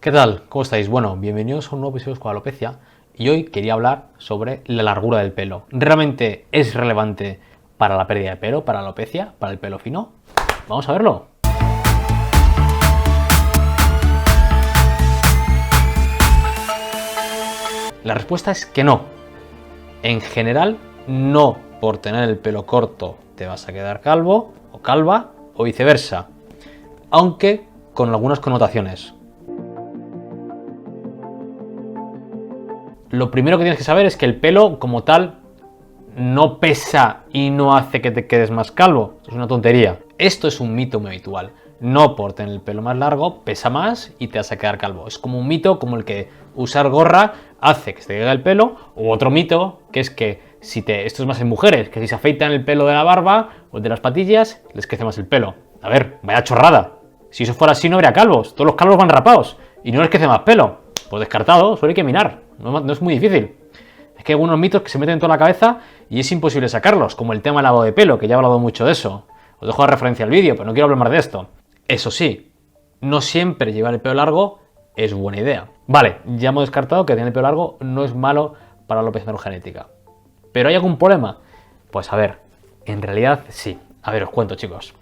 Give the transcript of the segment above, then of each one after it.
¿Qué tal? ¿Cómo estáis? Bueno, bienvenidos a un nuevo episodio de Escuadalopecia y hoy quería hablar sobre la largura del pelo. ¿Realmente es relevante para la pérdida de pelo, para la alopecia, para el pelo fino? Vamos a verlo. La respuesta es que no. En general, no por tener el pelo corto te vas a quedar calvo o calva o viceversa, aunque con algunas connotaciones. Lo primero que tienes que saber es que el pelo como tal no pesa y no hace que te quedes más calvo. Es una tontería. Esto es un mito muy habitual. No por tener el pelo más largo pesa más y te vas a quedar calvo. Es como un mito como el que usar gorra hace que se te caiga el pelo, o otro mito que es que esto es más en mujeres, que si se afeitan el pelo de la barba o de las patillas les crece más el pelo. A ver, vaya chorrada. Si eso fuera así no habría calvos. Todos los calvos van rapados y no les crece más pelo. Pues descartado, solo hay que mirar. No es muy difícil. Es que hay algunos mitos que se meten en toda la cabeza y es imposible sacarlos, como el tema del lavado de pelo, que ya he hablado mucho de eso. Os dejo la referencia al vídeo, pero no quiero hablar más de esto. Eso sí, no siempre llevar el pelo largo es buena idea. Vale, ya hemos descartado que tener el pelo largo no es malo para la alopecia androgenética. ¿Pero hay algún problema? Pues a ver, en realidad sí. A ver, os cuento, chicos.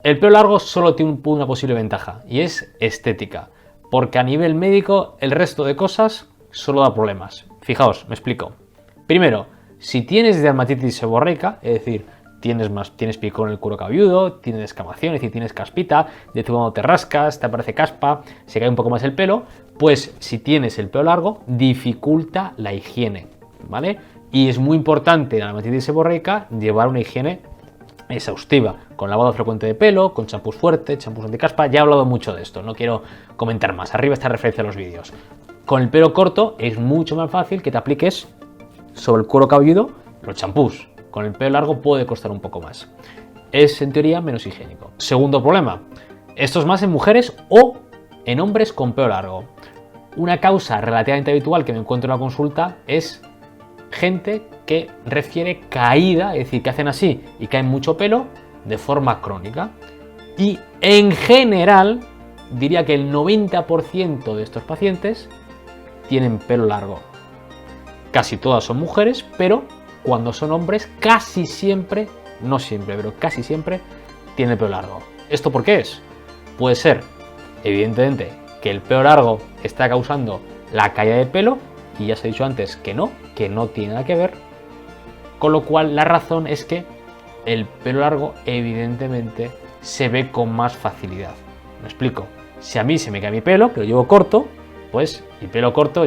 El pelo largo solo tiene una posible ventaja, y es estética. Porque a nivel médico el resto de cosas solo da problemas. Fijaos, me explico. Primero, si tienes dermatitis seborreica, es decir, tienes picor en el cuero cabelludo, tienes descamación, es decir, tienes caspita, de cuando te rascas, te aparece caspa, se cae un poco más el pelo, pues si tienes el pelo largo, dificulta la higiene, ¿vale? Y es muy importante en la dermatitis seborreica llevar una higiene exhaustiva, con lavado frecuente de pelo, con champús fuertes, champús anticaspa. Ya he hablado mucho de esto, no quiero comentar más. Arriba está referencia a los vídeos. Con el pelo corto es mucho más fácil que te apliques sobre el cuero cabelludo los champús. Con el pelo largo puede costar un poco más. Es en teoría menos higiénico. Segundo problema, esto es más en mujeres o en hombres con pelo largo. Una causa relativamente habitual que me encuentro en la consulta es gente que refiere caída, es decir, que hacen así y caen mucho pelo de forma crónica. Y en general, diría que el 90% de estos pacientes tienen pelo largo. Casi todas son mujeres, pero cuando son hombres, casi siempre, no siempre, pero casi siempre, tienen pelo largo. ¿Esto por qué es? Puede ser, evidentemente, que el pelo largo está causando la caída de pelo, y ya os he dicho antes que no tiene nada que ver, con lo cual la razón es que el pelo largo evidentemente se ve con más facilidad. Me explico, si a mí se me cae mi pelo, que lo llevo corto, pues mi pelo corto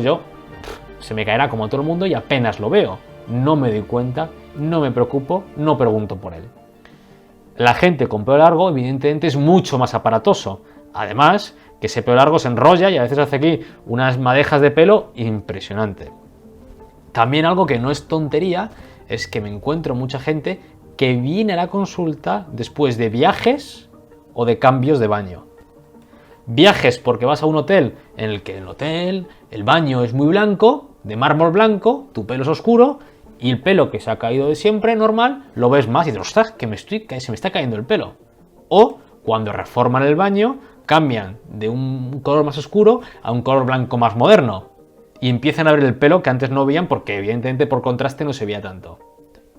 se me caerá como a todo el mundo y apenas lo veo, no me doy cuenta, no me preocupo, no pregunto por él. La gente con pelo largo evidentemente es mucho más aparatoso, además que ese pelo largo se enrolla y a veces hace aquí unas madejas de pelo impresionante. También algo que no es tontería es que me encuentro mucha gente que viene a la consulta después de viajes o de cambios de baño. Viajes porque vas a un hotel en el que el baño es muy blanco, de mármol blanco, tu pelo es oscuro y el pelo que se ha caído de siempre, normal, lo ves más y dices, ostras, que se me está cayendo el pelo. O cuando reforman el baño, cambian de un color más oscuro a un color blanco más moderno y empiezan a ver el pelo que antes no veían porque evidentemente por contraste no se veía tanto.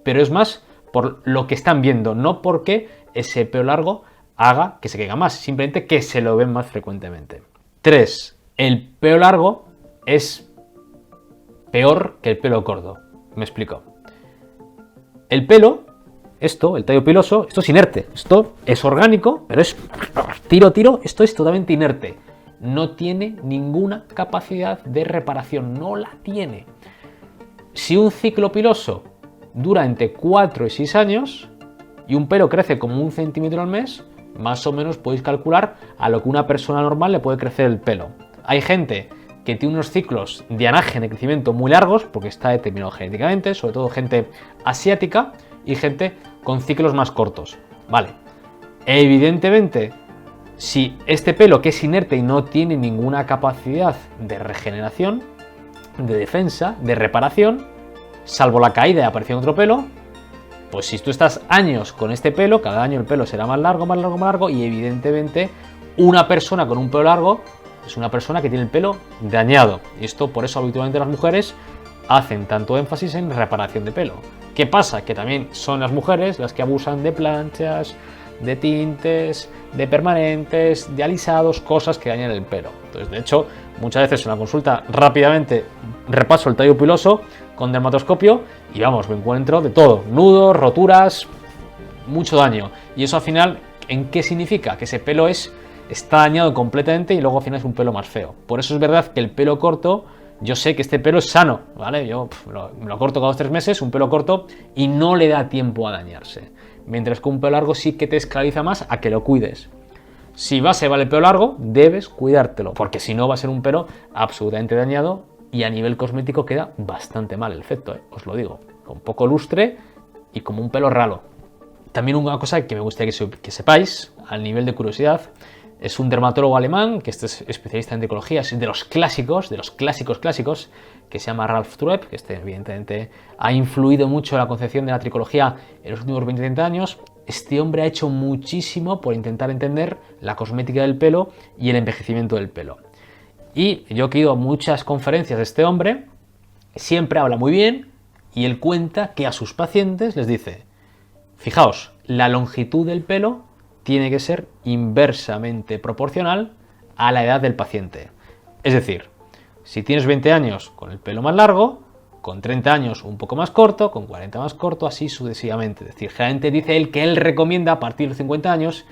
Pero es más por lo que están viendo, no porque ese pelo largo haga que se caiga más, simplemente que se lo ven más frecuentemente. 3. El pelo largo es peor que el pelo corto. Me explico. El pelo, el tallo piloso, esto es inerte, esto es orgánico, pero es tiro, esto es totalmente inerte. No tiene ninguna capacidad de reparación, no la tiene. Si un ciclo piloso dura entre 4 y 6 años y un pelo crece como 1 centímetro al mes, más o menos podéis calcular a lo que una persona normal le puede crecer el pelo. Hay gente que tiene unos ciclos de anagen de crecimiento muy largos, porque está determinado genéticamente, sobre todo gente asiática y gente con ciclos más cortos. Vale, evidentemente, si este pelo que es inerte y no tiene ninguna capacidad de regeneración, de defensa, de reparación, salvo la caída y aparición de otro pelo, pues si tú estás años con este pelo, cada año el pelo será más largo y evidentemente una persona con un pelo largo es una persona que tiene el pelo dañado. Y esto, por eso habitualmente las mujeres hacen tanto énfasis en reparación de pelo. ¿Qué pasa? Que también son las mujeres las que abusan de planchas, de tintes, de permanentes, de alisados, cosas que dañan el pelo. Entonces, de hecho, muchas veces en la consulta rápidamente repaso el tallo piloso con dermatoscopio y vamos, me encuentro de todo, nudos, roturas, mucho daño. Y eso al final, ¿en qué significa? Que ese pelo está dañado completamente y luego al final es un pelo más feo. Por eso es verdad que el pelo corto, yo sé que este pelo es sano, ¿vale? Yo me lo corto cada 2 o 3 meses, un pelo corto, y no le da tiempo a dañarse. Mientras que un pelo largo sí que te esclaviza más a que lo cuides. Si vas a llevar el pelo largo, debes cuidártelo, porque si no va a ser un pelo absolutamente dañado y a nivel cosmético queda bastante mal el efecto, os lo digo. Con poco lustre y como un pelo ralo. También una cosa que me gustaría que sepáis, al nivel de curiosidad, es un dermatólogo alemán, que este es especialista en tricología, es de los clásicos, que se llama Ralf Trueb, que evidentemente ha influido mucho en la concepción de la tricología en los últimos 20-30 años. Este hombre ha hecho muchísimo por intentar entender la cosmética del pelo y el envejecimiento del pelo. Y yo que he ido a muchas conferencias de este hombre, siempre habla muy bien y él cuenta que a sus pacientes les dice: fijaos, la longitud del pelo tiene que ser inversamente proporcional a la edad del paciente. Es decir, si tienes 20 años con el pelo más largo, con 30 años un poco más corto, con 40 más corto, así sucesivamente. Es decir, generalmente dice él que él recomienda a partir de 50 años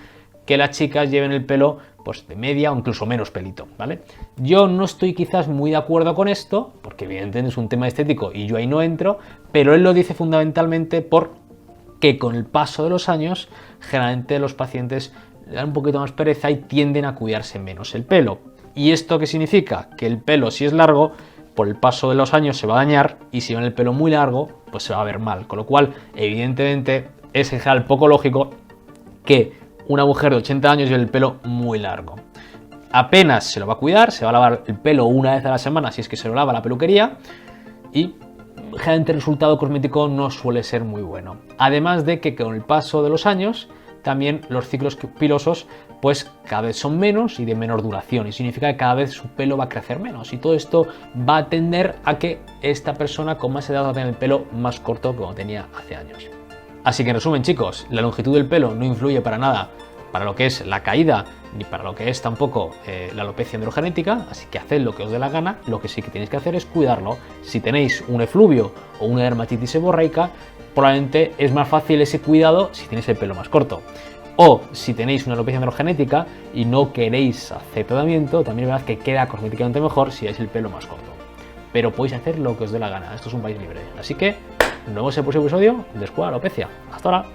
que las chicas lleven el pelo pues, de media o incluso menos pelito, ¿vale? Yo no estoy quizás muy de acuerdo con esto, porque evidentemente es un tema estético y yo ahí no entro, pero él lo dice fundamentalmente porque con el paso de los años, generalmente los pacientes le dan un poquito más pereza y tienden a cuidarse menos el pelo. ¿Y esto qué significa? Que el pelo, si es largo, por el paso de los años se va a dañar, y si van el pelo muy largo, pues se va a ver mal. Con lo cual, evidentemente, es en general poco lógico que una mujer de 80 años lleve el pelo muy largo. Apenas se lo va a cuidar, se va a lavar el pelo una vez a la semana, si es que se lo lava a la peluquería, y generalmente el resultado cosmético no suele ser muy bueno. Además de que con el paso de los años, también los ciclos pilosos pues cada vez son menos y de menor duración, y significa que cada vez su pelo va a crecer menos, y todo esto va a tender a que esta persona con más edad va a tener el pelo más corto que como tenía hace años. Así que en resumen, chicos, la longitud del pelo no influye para nada para lo que es la caída ni para lo que es tampoco la alopecia androgenética, así que haced lo que os dé la gana. Lo que sí que tenéis que hacer es cuidarlo. Si tenéis un efluvio o una dermatitis seborreica, probablemente es más fácil ese cuidado si tenéis el pelo más corto. O si tenéis una alopecia androgenética y no queréis hacer tratamiento, también es verdad que queda cosméticamente mejor si es el pelo más corto. Pero podéis hacer lo que os dé la gana, esto es un país libre. Así que nos vemos en el próximo episodio de Escuela Alopecia. Hasta ahora.